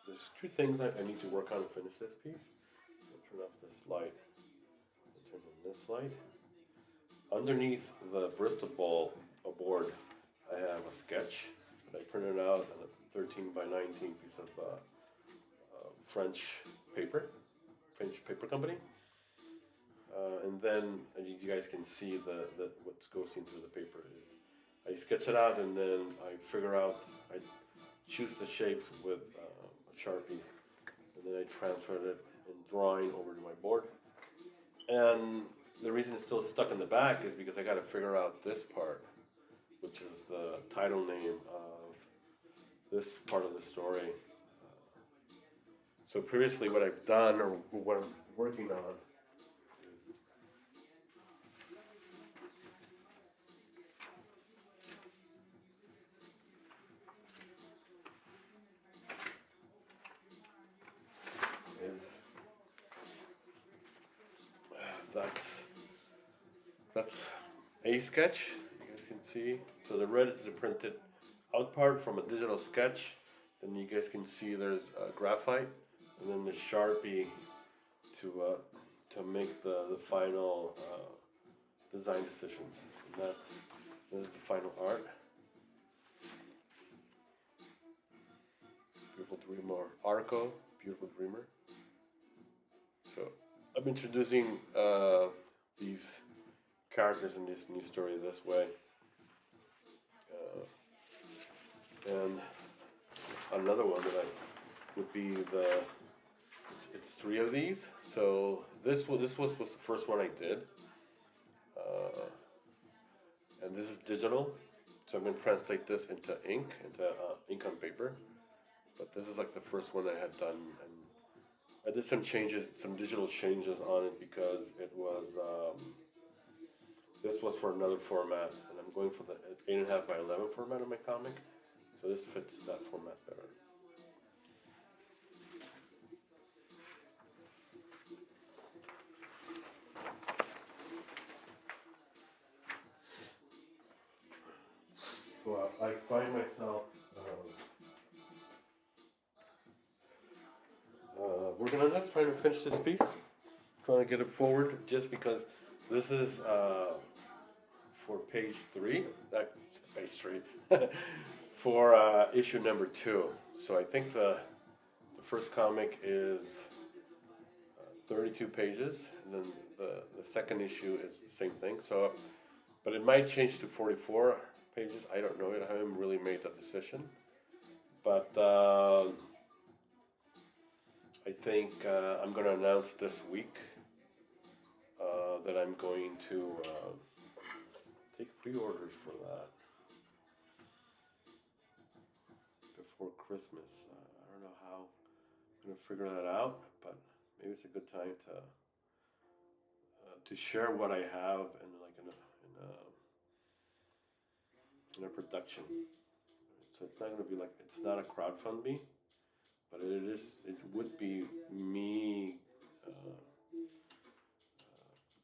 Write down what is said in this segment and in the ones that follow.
there's two things I need to work on to finish this piece. I'll turn off this light. I'll turn on this light. Underneath the Bristol ball board, I have a sketch that I printed out on a 13 by 19 piece of French paper, French paper company. And then you guys can see what goes into the paper is I sketch it out and then I figure out, I choose the shapes with a Sharpie and then I transfer it in drawing over to my board. And the reason it's still stuck in the back is because I got to figure out this part, which is the title name of this part of the story. So previously what I've done, or what I'm working on, is that's a sketch, you guys can see. So the red is the printed out part from a digital sketch. Then you guys can see there's graphite, and then the Sharpie to make the final design decisions. And this is the final art. Beautiful dreamer, Arco, beautiful dreamer. So I'm introducing these characters in this new story this way. And another one that would be it's three of these. So this was the first one I did. And this is digital. So I'm going to translate this into ink on paper. But this is like the first one I had done. And I did some changes, some digital changes on it because it was, this was for another format, and I'm going for the 8.5 by 11 format of my comic, so this fits that format better. So I find myself working on this, trying to finish this piece, trying to get it forward, just because this is for page 3, page 3, for issue number 2. So I think the first comic is 32 pages, and then the second issue is the same thing. So, but it might change to 44 pages. I don't know. I haven't really made that decision, but I think I'm going to announce this week that I'm going to take pre-orders for that before Christmas. I don't know how I'm going to figure that out, but maybe it's a good time to share what I have in like in a production. So it's not going to be like, it's not a crowdfunding, but it would be me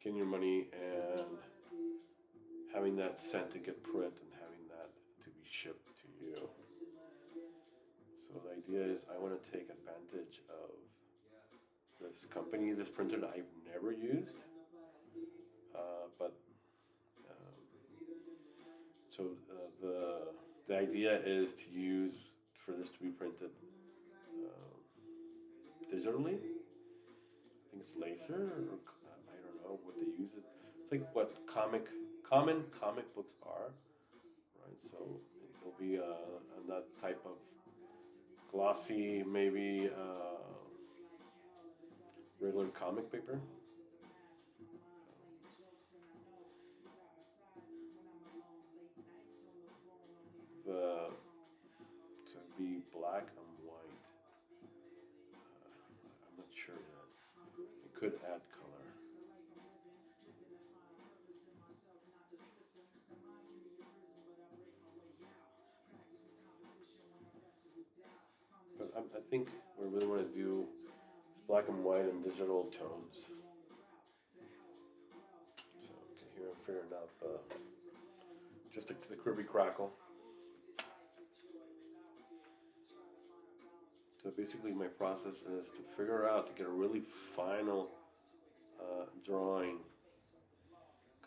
getting your money and having that sent to get print and having that to be shipped to you. So the idea is I want to take advantage of this company, this printer that I've never used, but so the idea is to use for this to be printed digitally. I think it's laser, or I don't know what they use it. It's like what common comic books are, right? So it'll be on that type of glossy, maybe regular comic paper. The to be black and white. I'm not sure yet. It could add color. But I think what I really want to do is black and white and digital tones. So here I'm figuring out just the Kirby Crackle. So basically my process is to figure out, to get a really final drawing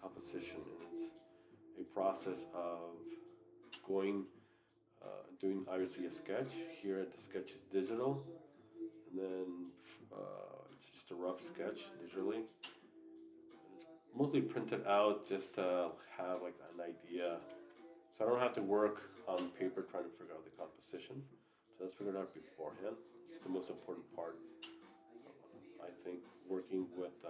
composition. And it's a process of going, doing obviously a sketch. Here the sketch is digital, and then it's just a rough sketch digitally. It's mostly printed out just to have like an idea, so I don't have to work on paper trying to figure out the composition. So let's figure it out beforehand. It's the most important part. I think working with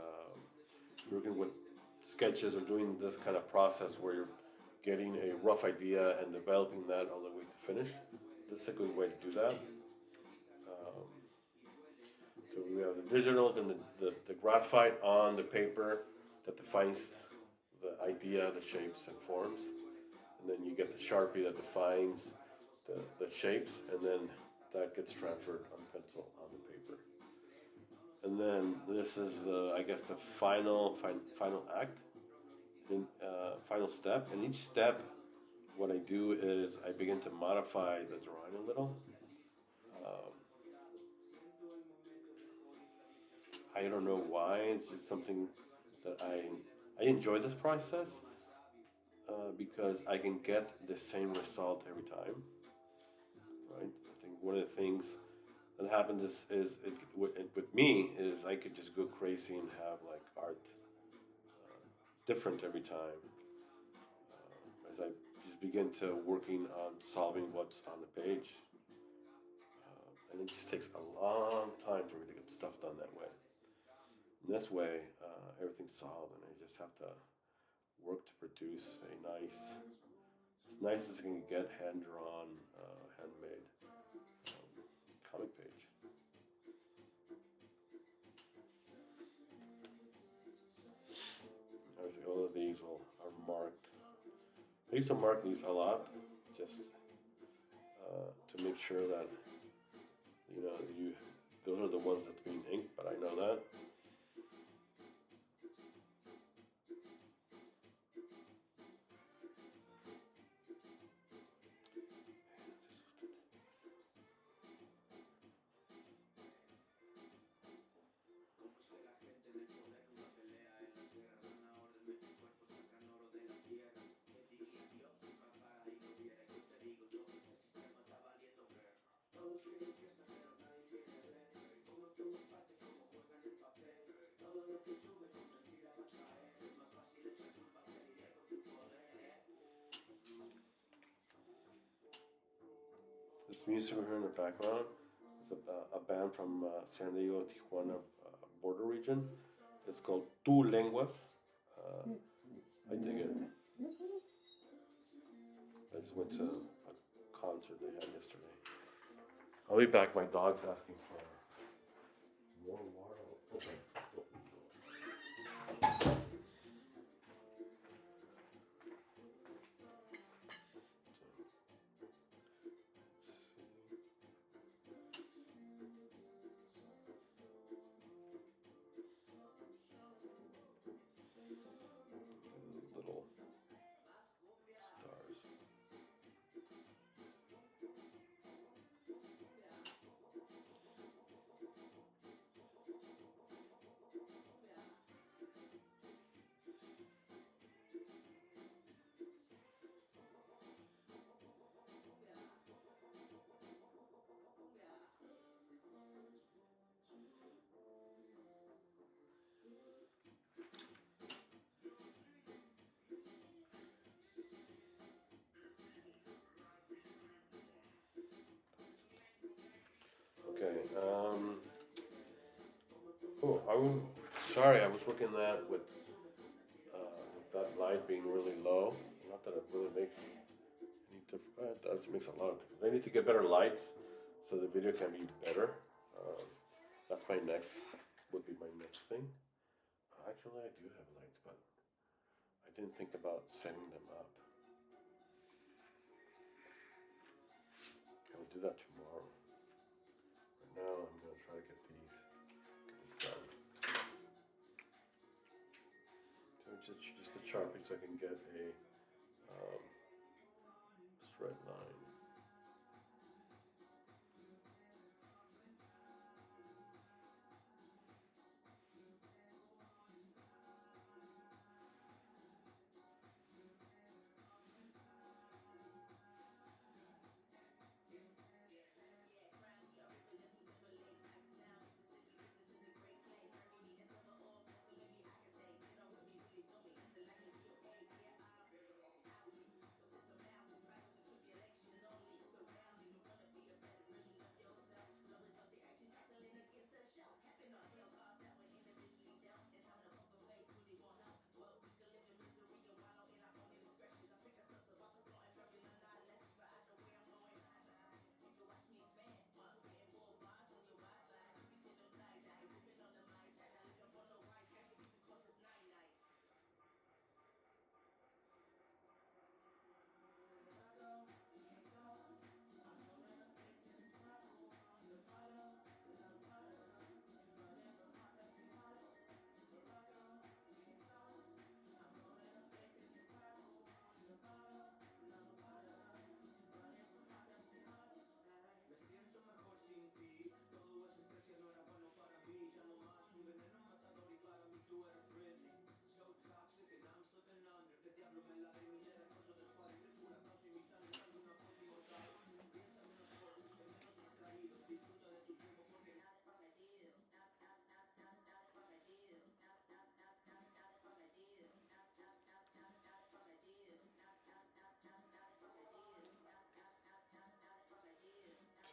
sketches or doing this kind of process where you're getting a rough idea and developing that all the way to finish. This is a good way to do that. Um, so we have the digital, then the graphite on the paper that defines the idea, the shapes and forms. And then you get the Sharpie that defines the shapes, and then that gets transferred on pencil on the paper. And then this is, I guess, the final act, and, final step. And each step, what I do is I begin to modify the drawing a little. Um, I don't know why. It's just something that I enjoy this process because I can get the same result every time. Right? I think one of the things that happens with me is I could just go crazy and have like art different every time as I just begin to working on solving what's on the page, and it just takes a long time for me to get stuff done that way. In this way, everything's solved, and I just have to work to produce a nice, as nice as I can get, hand drawn, handmade comic page. Obviously, all of these are marked. I used to mark these a lot, just to make sure that those are the ones that's being inked. But I know that. This music we hear in the background is a band from San Diego, Tijuana border region. It's called Tu Lenguas. I dig it. I just went to a concert they had yesterday. I'll be back. My dog's asking for more water. Okay. Little stars. Okay. Oh, sorry. I was looking at with that light being really low. Not that it really makes any difference. It does makes a lot of difference. I need to get better lights so the video can be better. That's my next. Would be my next thing. Actually, I do have lights, but I didn't think about setting them up. I will do that tomorrow. Right now, I'm gonna try to get this done. So just a Sharpie so I can get a straight line.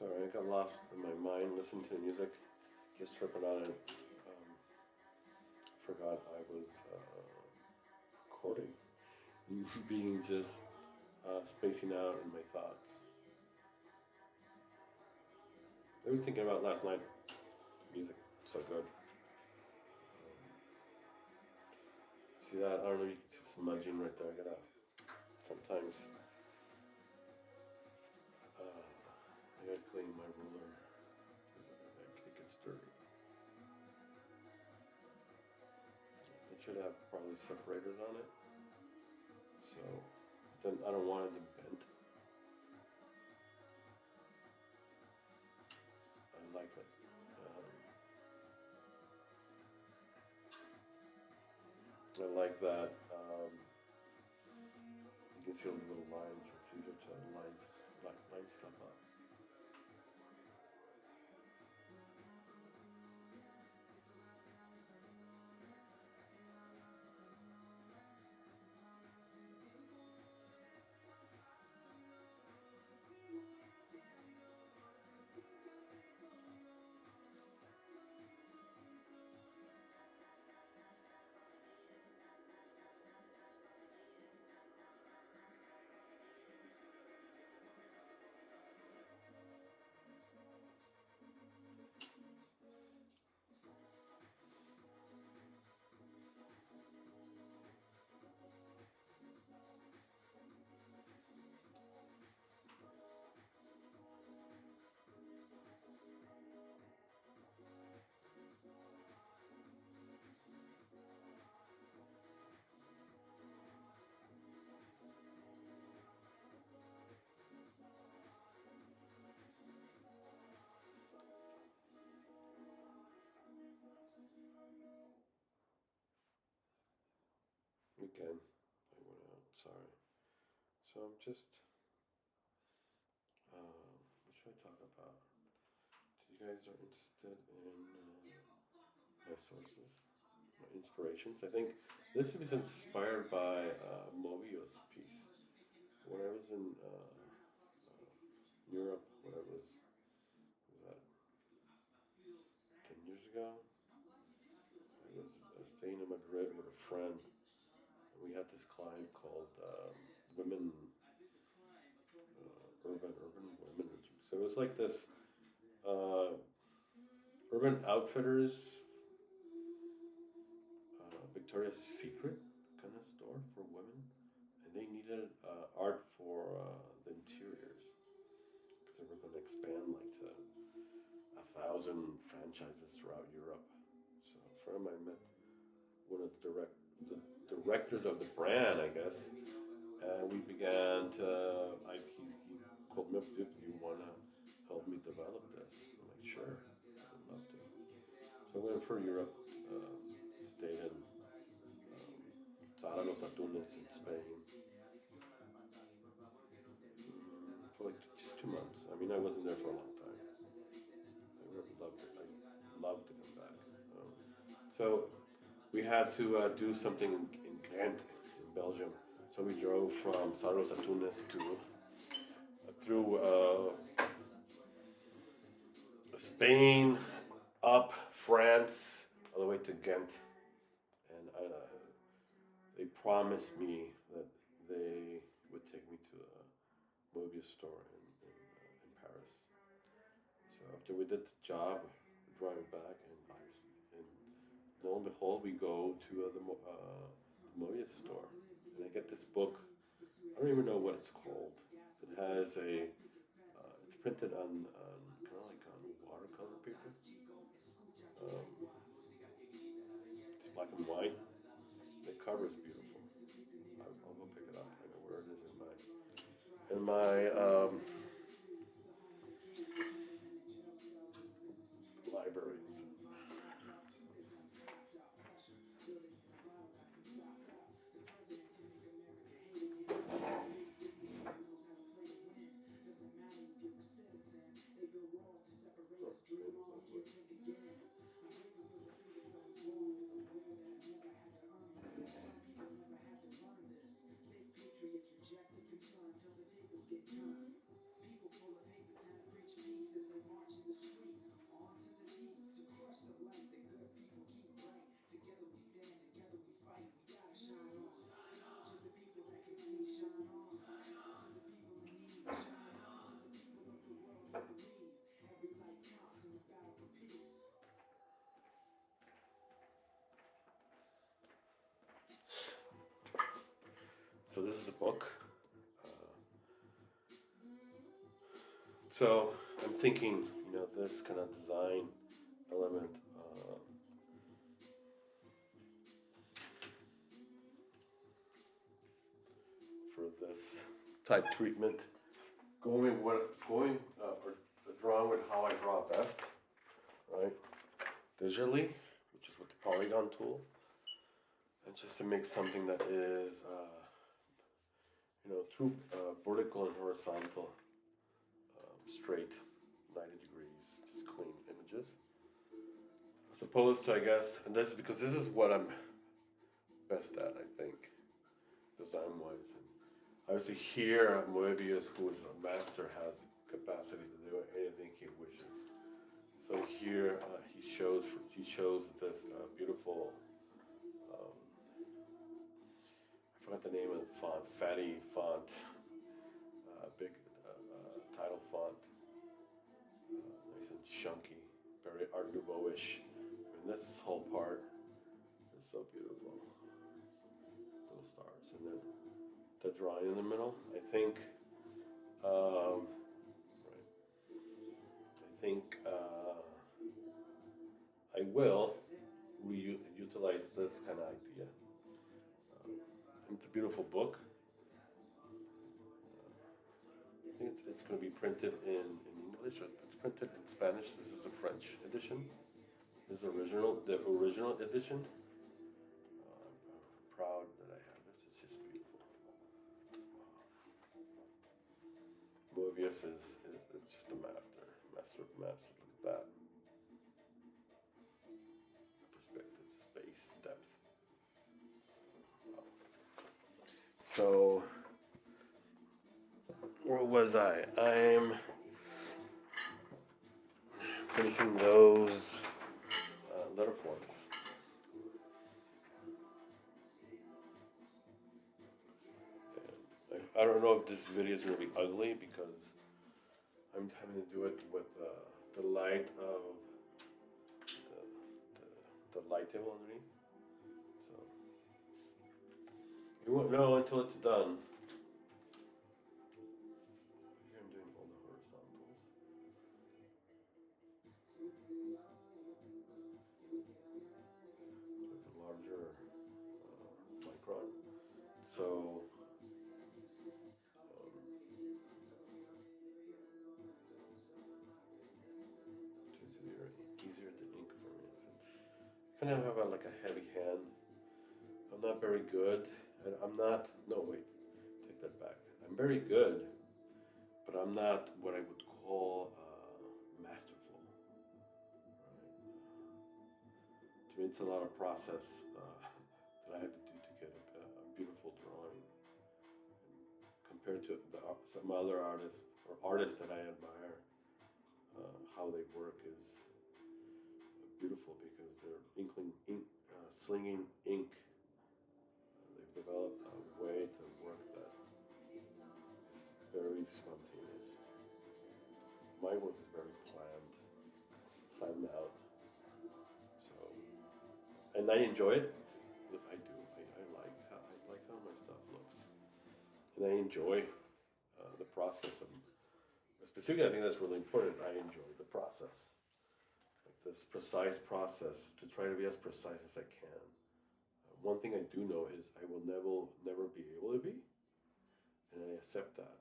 Sorry, I got lost in my mind listening to the music, just tripping on it. Forgot I was recording, being just spacing out in my thoughts. I was thinking about last night. Music, so good. See that? I don't know if you can see smudging right there. I gotta sometimes. I gotta clean my ruler. It gets dirty. It should have probably separators on it. So then I don't want it to bend. I like it. I like that. You can see all the little lines. It's easier to line stuff up. Again, I went out. Sorry. So I'm just. What should I talk about? You guys are interested in my sources, my inspirations. I think this was inspired by Mobius piece. When I was in Europe, when was that 10 years ago? I was staying in Madrid with a friend, and we had this client called Women, Urban Women. So it was like this uh, Urban Outfitters, Victoria's Secret kind of store for women, and they needed art for the interiors because they were going to expand like to 1,000 franchises throughout Europe. So a friend of mine met one of the directors of the brand, I guess, and we began to. He called me up, dude, do you want to help me develop this? I'm like, sure, I'd love to. So I went for Europe, stayed in Sara Los Atunes in Spain for like just 2 months. I mean, I wasn't there for a long time. I really loved it. I loved to come back. So we had to do something in Ghent, in Belgium. So we drove from Saros Atunes to through Spain, up France, all the way to Ghent, and they promised me that they would take me to a Mobius store in Paris. So after we did the job, driving back, and lo and behold, we go to the Mobius store, and I get this book. I don't even know what it's called. It has it's printed on kind of like on watercolor paper. It's black and white. The cover is beautiful. I'll go pick it up. I know where it is in my library. So this is the book. So I'm thinking, this kind of design element for this type treatment, going or drawing with how I draw best, right? Visually, which is with the polygon tool, and just to make something that is, through vertical and horizontal, straight, 90 degrees, just clean images. As opposed to, I guess, and this is because this is what I'm best at, I think, design-wise. And obviously here, Moebius, who is a master, has capacity to do anything he wishes. So here he shows this beautiful, I forgot the name of the font, fatty font, big title font, nice and chunky, very Art Nouveau-ish. And this whole part is so beautiful. Little stars, and then the drawing in the middle. I think, right. I will utilize this kind of idea. It's a beautiful book. I think it's going to be printed in English. It's printed in Spanish. This is a French edition. This is the original edition. I'm proud that I have this. It's just beautiful. Moebius is just a master of masters. Look at that. Perspective, space, depth. Wow. So, where was I? I'm finishing those letter forms. And I don't know if this video is going to be ugly because I'm having to do it with the light of the light table underneath. So you won't know until it's done. Here I'm doing all the horizontals. With a larger micron. So it's easier to ink for me. Since I kind of have like a heavy hand. I'm not very good. I'm not. No, wait. Take that back. I'm very good, but I'm not what I would call masterful. Right? To me, it's a lot of process that I have to do to get a beautiful drawing. And compared to some other artists that I admire, how they work is beautiful because they're slinging ink. They've developed a way to work that is very spontaneous. My work is very planned out. So, and I enjoy it. I do. I like how my stuff looks, and I enjoy the process. Specifically, I think that's really important. I enjoy the process, like this precise process, to try to be as precise as I can. One thing I do know is I will never be able to be, and I accept that.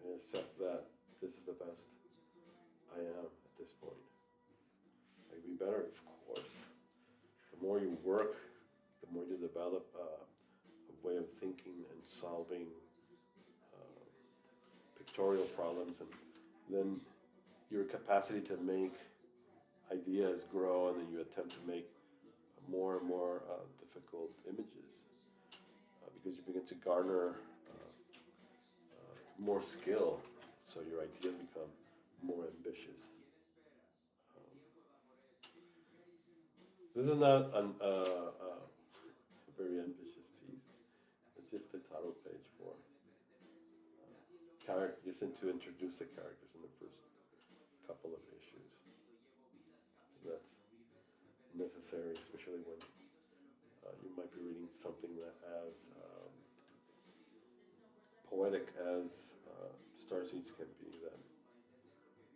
I accept that this is the best I am at this point. I can be better, of course. The more you work, the more you develop a way of thinking and solving pictorial problems, and then your capacity to make ideas grow, and then you attempt to make more and more difficult images because you begin to garner more skill, so your ideas become more ambitious. This is not a very ambitious piece. It's just a title page for characters, and to introduce the characters in the first couple of issues. That's necessary, especially when you might be reading something that as poetic as starseeds can be, that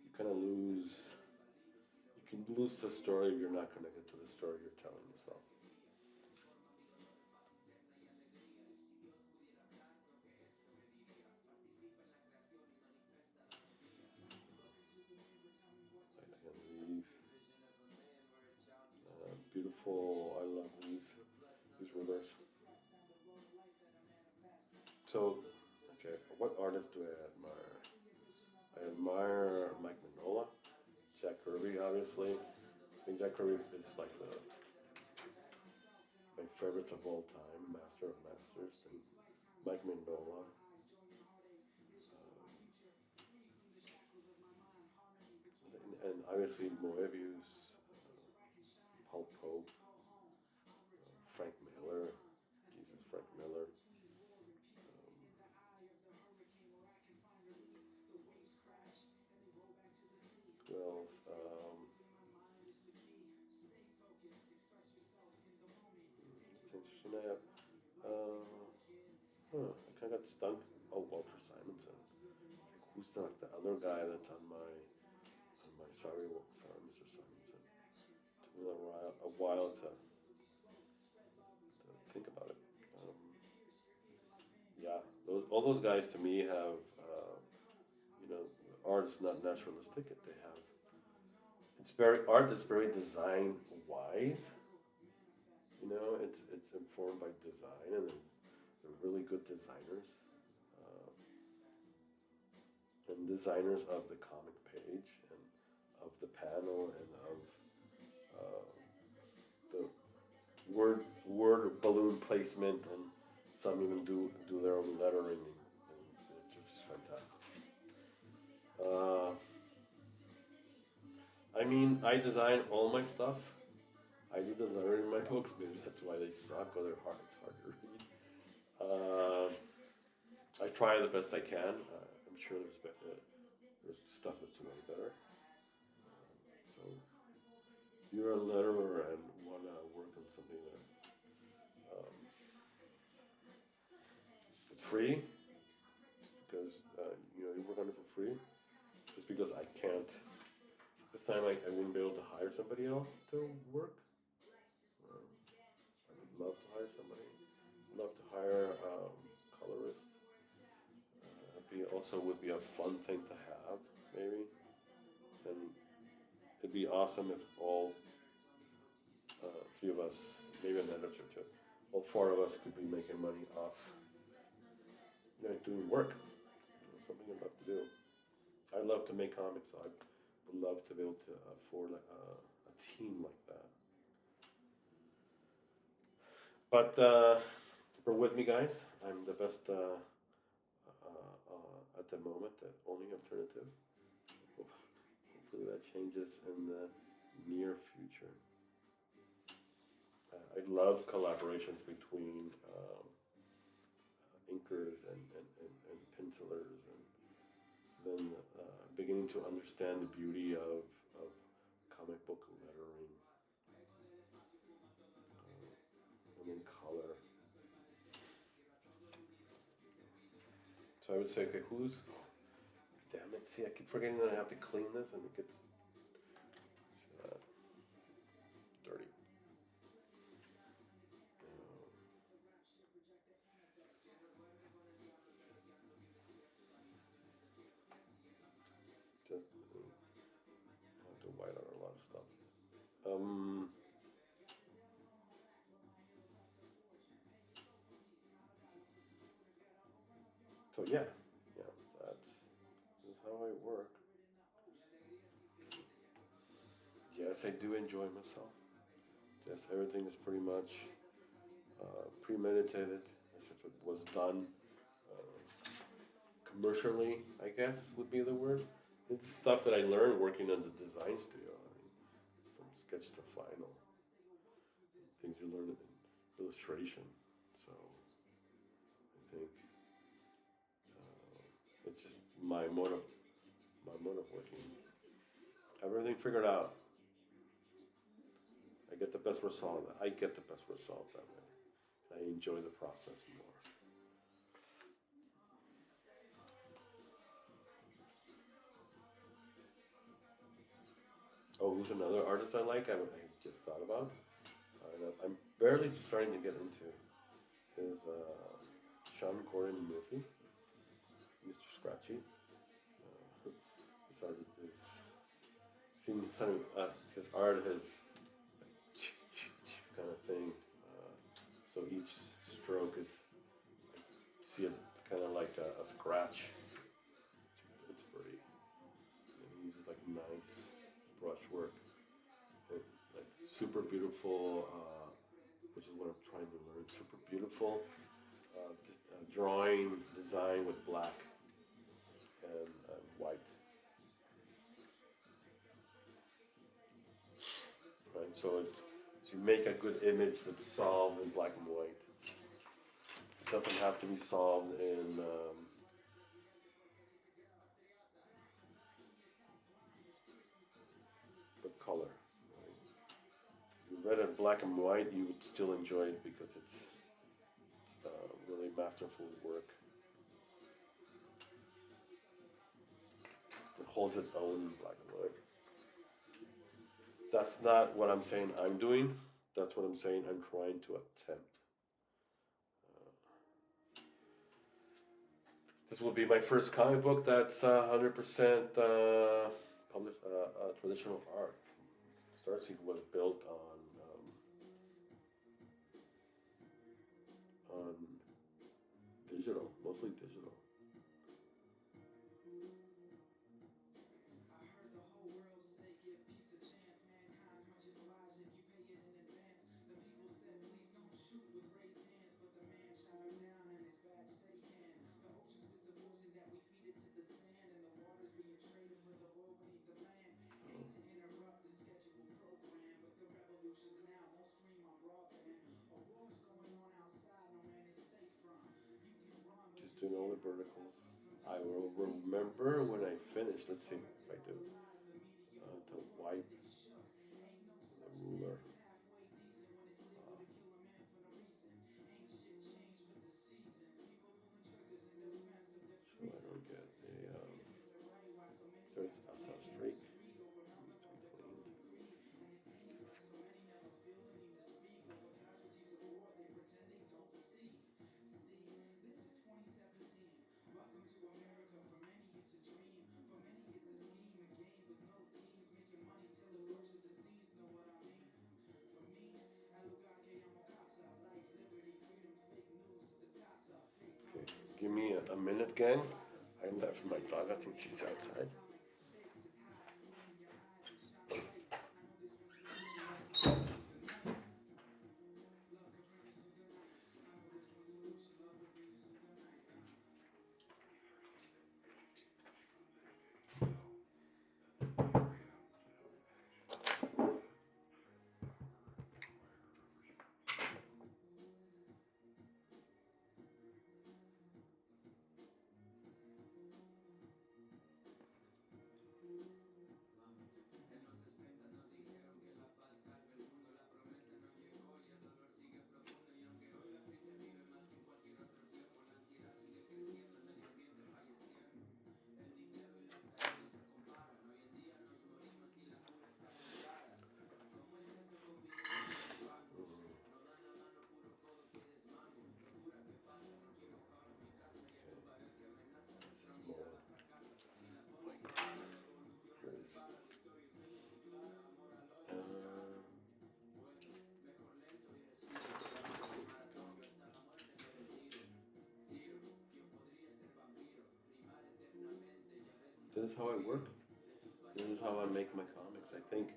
you kind of lose. You can lose the story if you're not connected to the story you're telling yourself. Again, these beautiful. I love these rivers. So, okay, what artist do I admire? I admire Mike Mignola, Jack Kirby, obviously. I think Jack Kirby is like my favorites of all time, master of masters, and Mike Mignola. And obviously Moebius, Paul Pope, Frank Miller, Jesus, Frank Miller. Who else? It's interesting. I kind of got stunk. Oh, Walter Simonson. Like, who's the other guy that's on my sorry, Mr. Simonson. Took me a while to think about it. Um, yeah, all those guys to me have, art is not naturalistic. They have art that's very design wise. It's informed by design, and they're really good designers, uh, and designers of the comic page and of the panel and of uh, the word balloon placement, and some even do their own lettering, and it's just fantastic. Uh, I mean, I design all my stuff. I do the lettering in my books. Maybe that's why they suck or they're hard. It's hard to read. I try the best I can. I'm sure there's stuff that's way better. So you're a letterer and want to work on something that it's free, because you work on it for free. Just because I can't. This time I wouldn't be able to hire somebody else to work. I would love to hire somebody. Love to hire colorist. Also would be a fun thing to have, maybe. And it'd be awesome if all three of us, maybe an editor too, all four of us could be making money off, doing work. Something I'd love to do. I love to make comics, so I would love to be able to afford a team like that. But bear with me, guys. I'm the best at the moment, the only alternative. Hopefully that changes in the near future. I love collaborations between inkers and pencilers, and then beginning to understand the beauty of comic book lettering, and then color. So I would say, okay, damn it, see, I keep forgetting that I have to clean this, and it gets dirty. Just have to white out a lot of stuff. So yeah, that's how I work. Yes, I do enjoy myself. Yes, everything is pretty much premeditated. As if it was done commercially, I guess would be the word. It's stuff that I learned working in the design studio. I mean, from sketch to final, things you learn in illustration. So I think it's just my mode of working. Have everything figured out. I get the best result. I get the best result that way. I enjoy the process more. Oh, who's another artist I like? I just thought about. I'm barely starting to get into is Sean Gordon Murphy, Mr. Scratchy. His art is seen some his art has kind of thing. So each stroke is see it kind of like a scratch. It's pretty. And he uses like nice brushwork, like super beautiful, which is what I'm trying to learn. Super beautiful drawing design with black and white. Right, so you make a good image that's solved in black and white. It doesn't have to be solved in with color. Right? If you read it in black and white, you would still enjoy it because it's really masterful work. It holds its own in black and white. That's not what I'm saying I'm doing. That's what I'm saying I'm trying to attempt. This will be my first comic book that's 100% published, traditional art. Starseed was built on digital, mostly digital. Just doing all the verticals. I will remember when I finish. Let's see if I do. To wipe the ruler. So I don't get a. There's a streak. Needs to be cleaned. Okay, give me a minute, gang. I left my dog. I think she's outside. This is how I work. This is how I make my comics. I think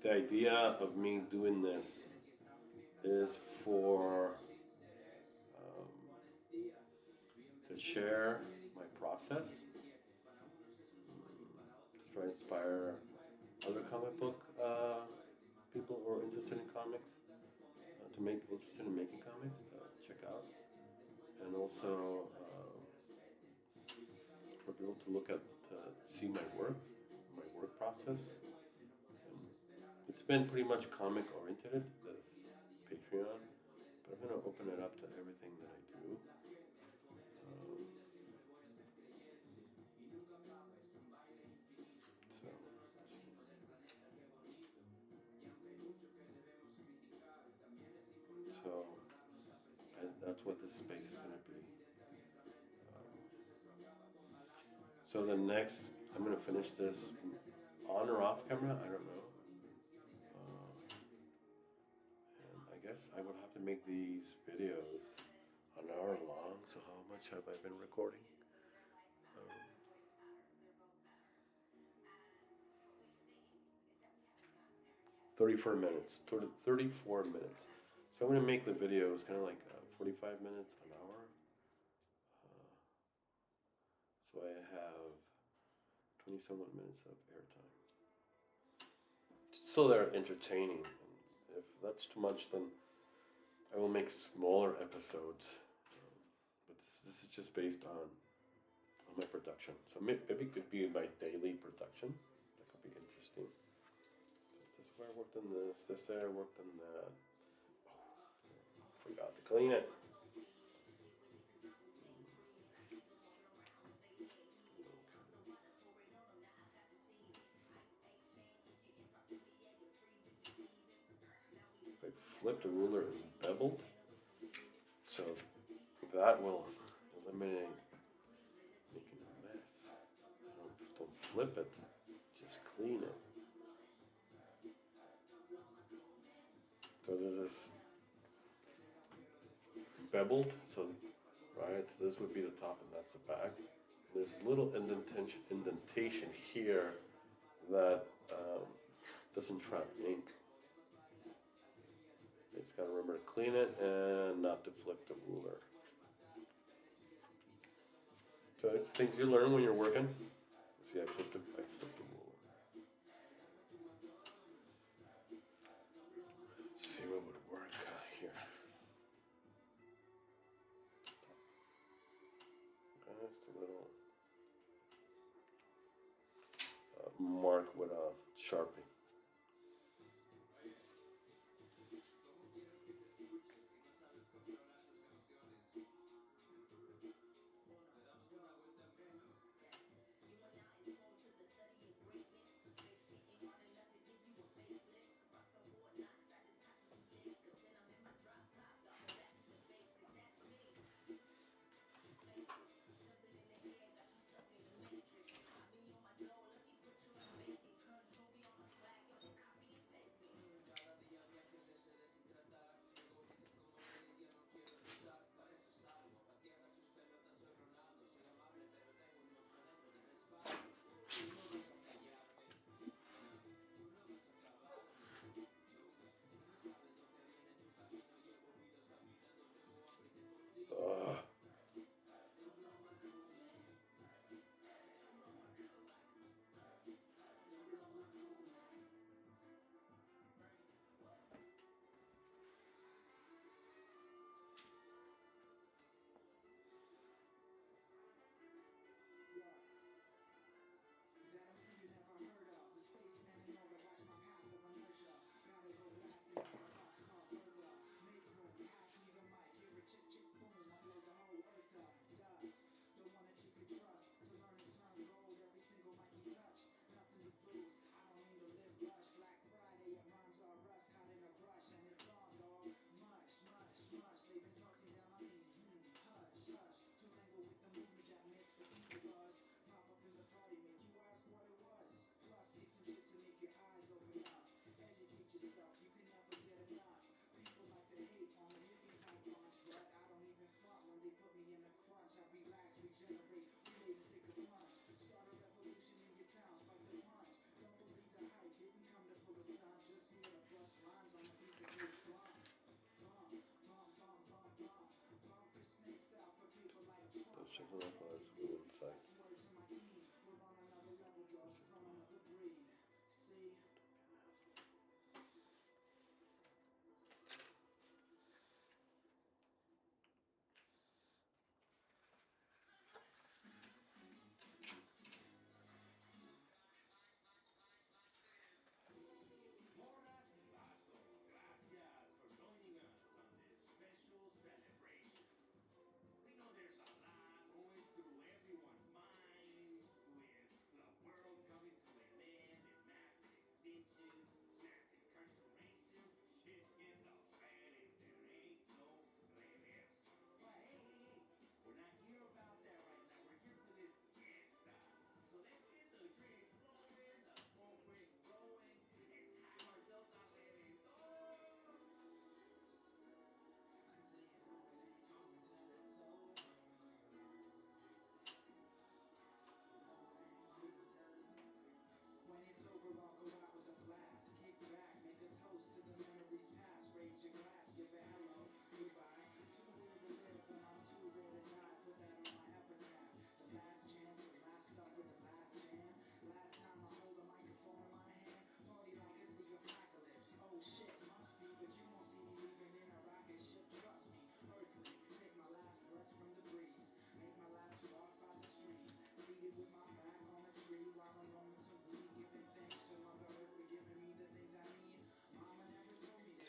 the idea of me doing this is for to share my process, to try to inspire other comic book people who are interested in comics, to make interested in making comics, check out, and also for people to look at, see my work process. It's been pretty much comic oriented, the Patreon, But I'm going to open it up to everything that I do. So that's what this space is going to be. So the next, I'm going to finish this on or off camera, I don't know. And I guess I would have to make these videos an hour long. So how much have I been recording? 34 minutes, 34 minutes. So I'm going to make the videos kind of like 45 minutes, an hour. So I have 20 somewhat minutes of airtime. So they're entertaining. If that's too much, then I will make smaller episodes. But this is just based on my production. So maybe it could be my daily production. That could be interesting. This is where I worked on this. This day I worked on that. Oh, forgot to clean it. If I flip the ruler, it's beveled. So that will eliminate making a mess. Don't flip it, just clean it. So there's this beveled, so right, this would be the top and that's the back. There's a little indentation here that doesn't trap ink. You just gotta remember to clean it and not to flip the ruler. So it's things you learn when you're working. See, I flipped the ruler. Let's see what would work here. Just a little mark with a Sharpie.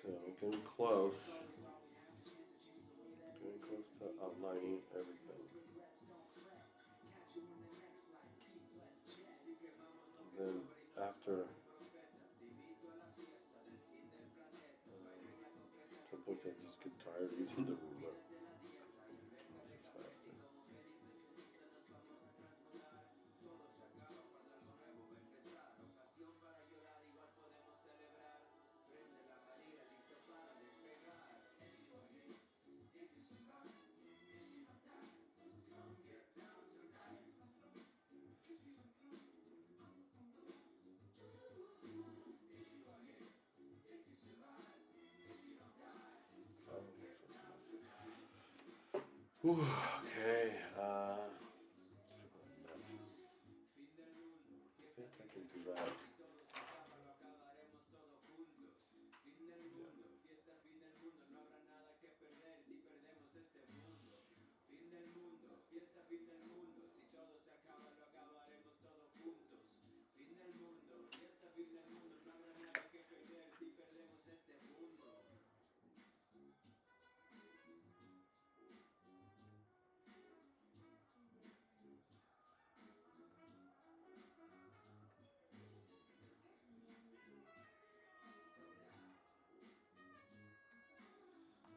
So getting close. Getting close to outlining everything. And then after, sometimes I just get tired using the ruler. This is faster. Whew, okay, I think I can do that.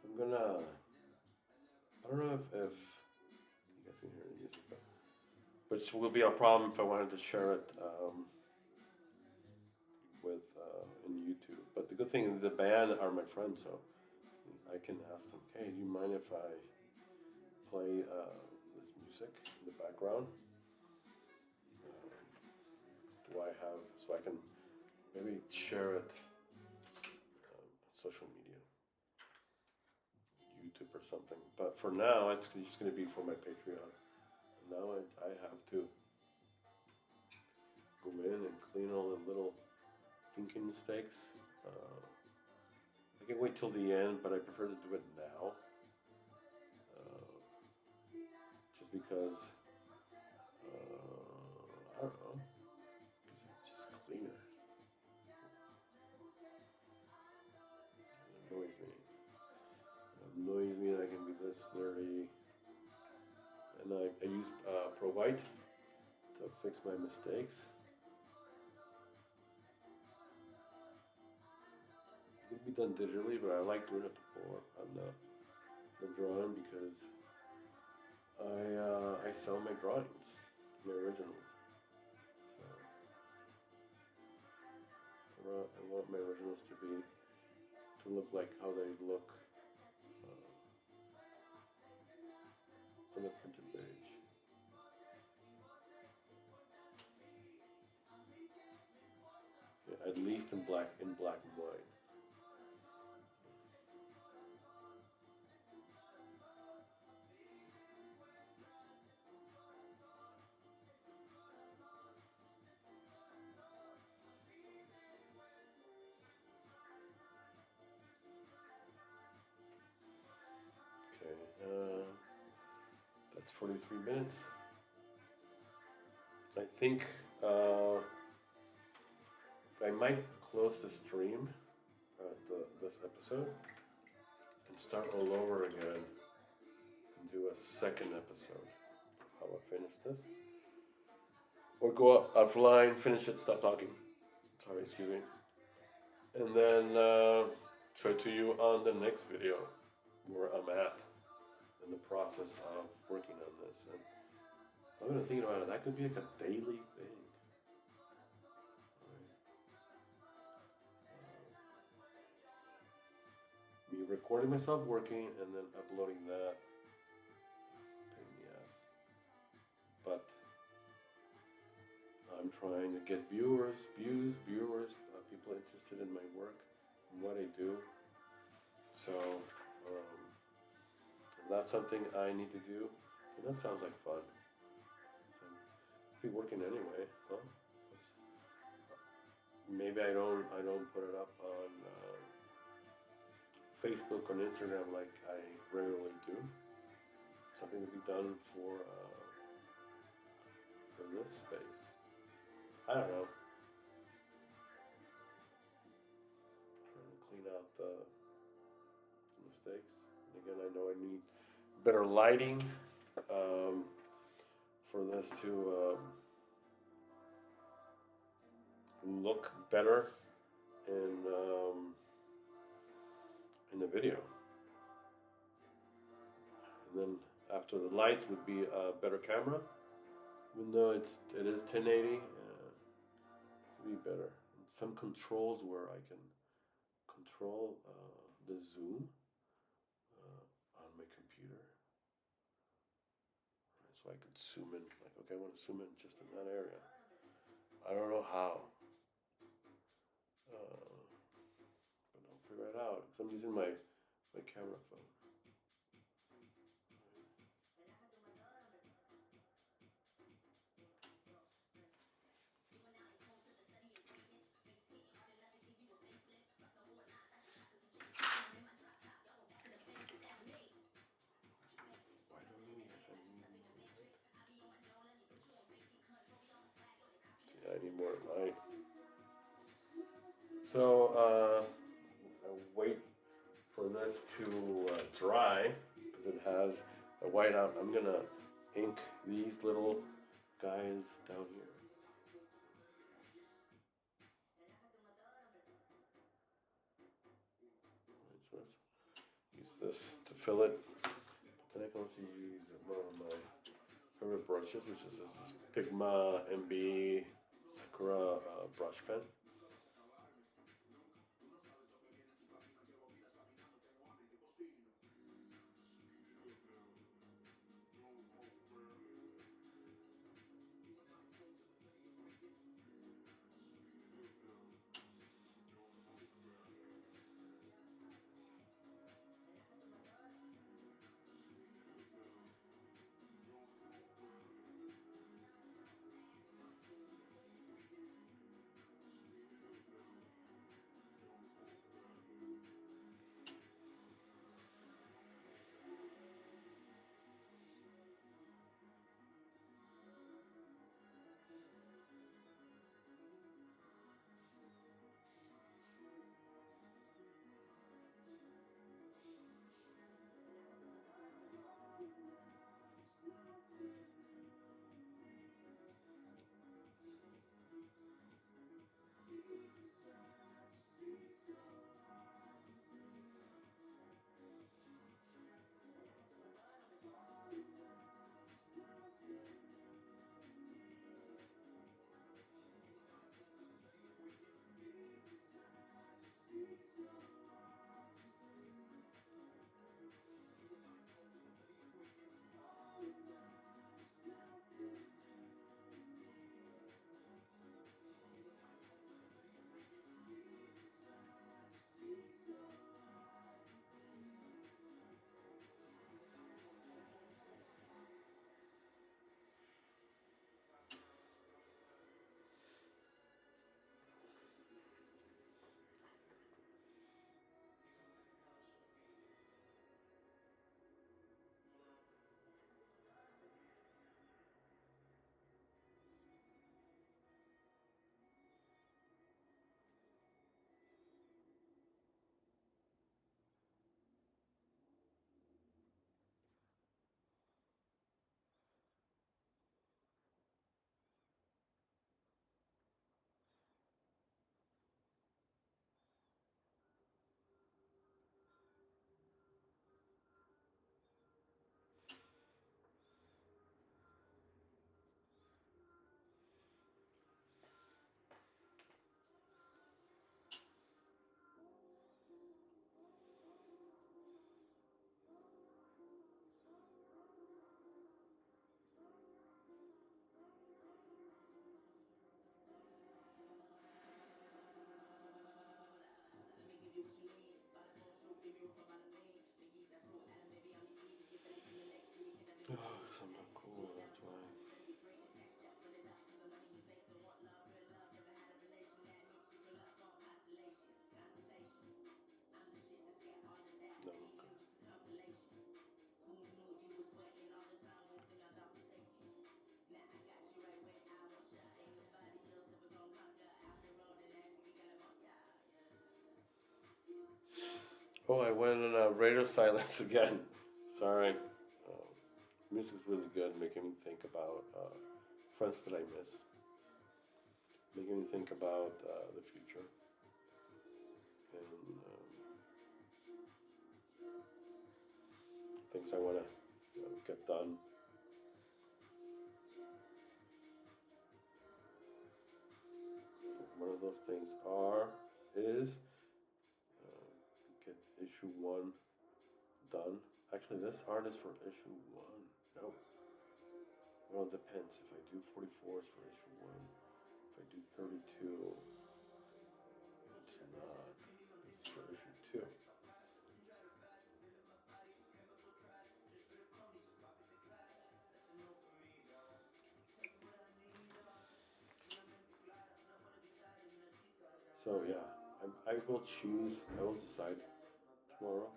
I'm gonna, I don't know if you guys can hear the music, but which will be a problem if I wanted to share it with in YouTube. But the good thing is the band are my friends, so I can ask them, hey, do you mind if I play this music in the background? Do I have, so I can maybe share it on social media, YouTube or something. But for now, it's just going to be for my Patreon. Now I have to go in and clean all the little inking mistakes. I can wait till the end, but I prefer to do it now. Just because, I don't know, because it's just cleaner. It annoys me. It annoys me that I can be this dirty. And I use Pro White to fix my mistakes. It can be done digitally, but I like doing it on the drawing because I sell my drawings, my originals. So I want my originals to look like how they look on the printed page. Yeah, at least in black and white. Okay, that's 43 minutes. I think I might close the stream at this episode and start all over again and do a second episode of how I finish this. Or go offline, finish it, stop talking. Sorry, excuse me. And then show it to you on the next video where I'm at in the process of working on this. And I'm gonna think about it. That could be like a daily thing. Me recording myself working and then uploading that. Pain in the ass. But I'm trying to get views, people interested in my work and what I do. So if that's something I need to do, and that sounds like fun. So I'll be working anyway. Huh? Maybe I don't put it up on Facebook or Instagram like I regularly do. Something to be done for this space. I don't know. Trying to clean out the mistakes. And again, I know I need better lighting um, for this to look better in the video. And then after the lights would be a better camera. Even though it is 1080, could be better. And some controls where I can control the zoom on my computer. Right, so I could zoom in. Like, okay, I want to zoom in just in that area. I don't know how, but I'll figure it out. Because I'm using my camera phone. I need more light. So I wait for this to dry because it has a whiteout. I'm gonna ink these little guys down here. So let's use this to fill it. Then I can also use one of my favorite brushes, which is this Pigma MB Sakura brush pen. Oh, I went on radio silence again. Sorry. Music's really good, making me think about friends that I miss, making me think about the future, and things I want to get done. One of those things is get issue 1 done. Actually, this art is for issue 1. No. Well, it depends. If I do 44s for issue 1, if I do 32, it's not. It's for issue 2. So yeah, I will choose. I will decide tomorrow.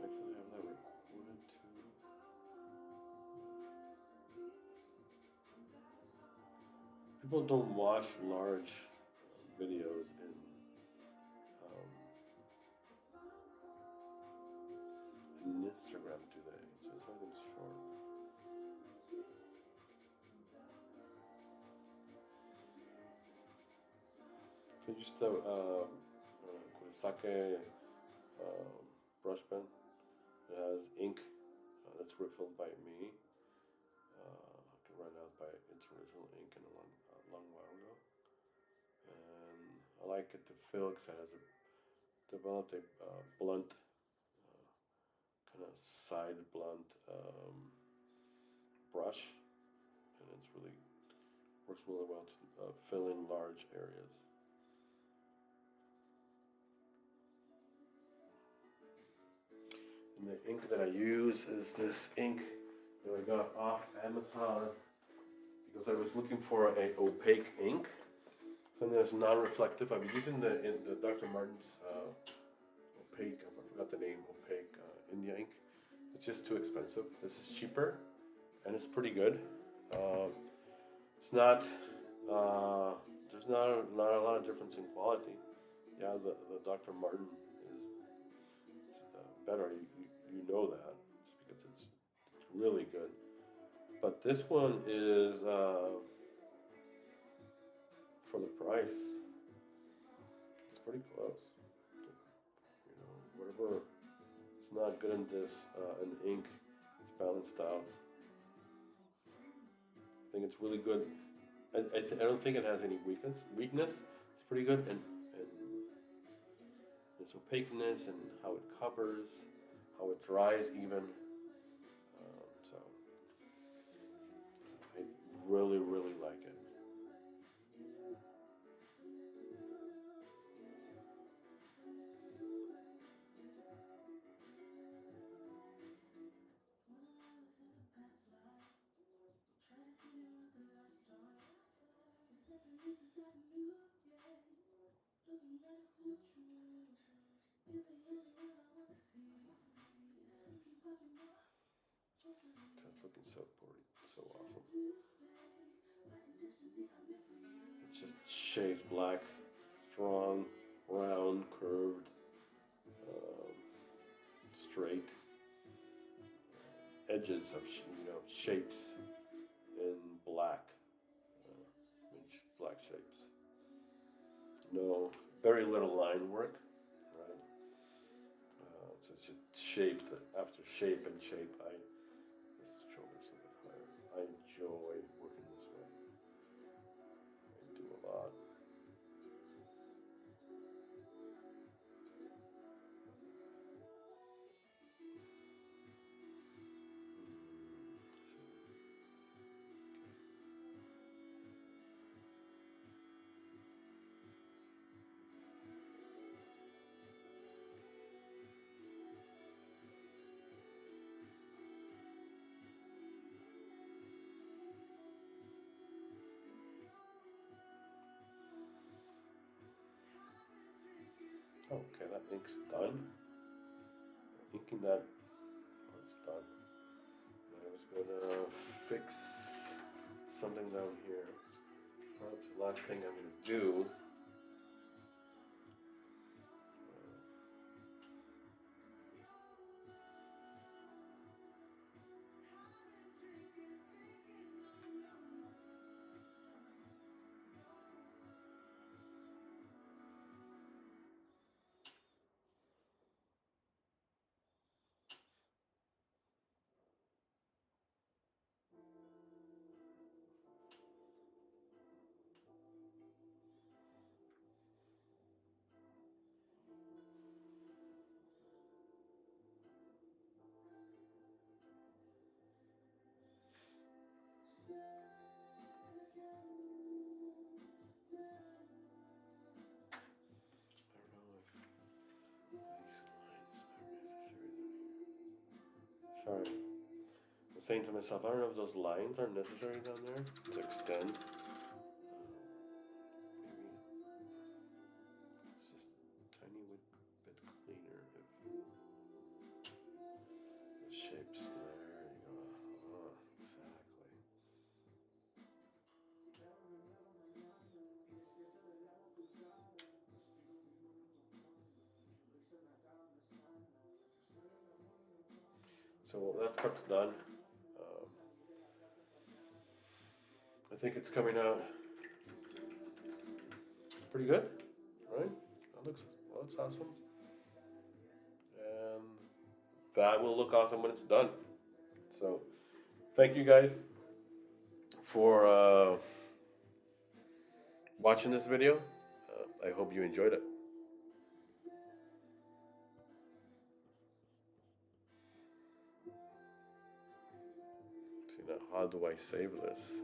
Actually, I have that recorded too. People don't watch large videos um, in Instagram, do they? So it's something short. So just a sake brush pen. It has ink that's refilled by me. I ran out by its original ink in a long while ago. And I like it to fill because it has developed a blunt, kind of side blunt brush, and it's really works really well to fill in large areas. And the ink that I use is this ink that I got off Amazon because I was looking for a opaque ink, something that's non-reflective. I've been using the Dr. Martin's opaque. I forgot the name. Opaque India ink. It's just too expensive. This is cheaper, and it's pretty good. It's not. There's not a lot of difference in quality. Yeah, the Dr. Martin is better. You know that just because it's really good. But this one is for the price. It's pretty close. You know, whatever. It's not good in this in the ink. It's balanced out. I think it's really good. I don't think it has any weakness. It's pretty good, and its opaqueness and how it covers, how it dries even. So I really like it. That's looking so pretty, so awesome. It's just shaved black, strong, round, curved, um, straight edges of shapes in black, black shapes. No, very little line work, right? So it's just shaped after shape and shape. This shoulder's a bit higher. I enjoy working this way. I do a lot. Okay, that ink's done. Inking that part's done. gonna fix something down here. That's the last thing I'm gonna do. Sorry. I'm saying to myself, I don't know if those lines are necessary down there to extend. Maybe it's just a tiny bit cleaner if the shapes. There you go. Exactly. So that part's done. I think it's coming out pretty good, right? That looks awesome, and that will look awesome when it's done. So, thank you guys for watching this video. I hope you enjoyed it. See now, how do I save this?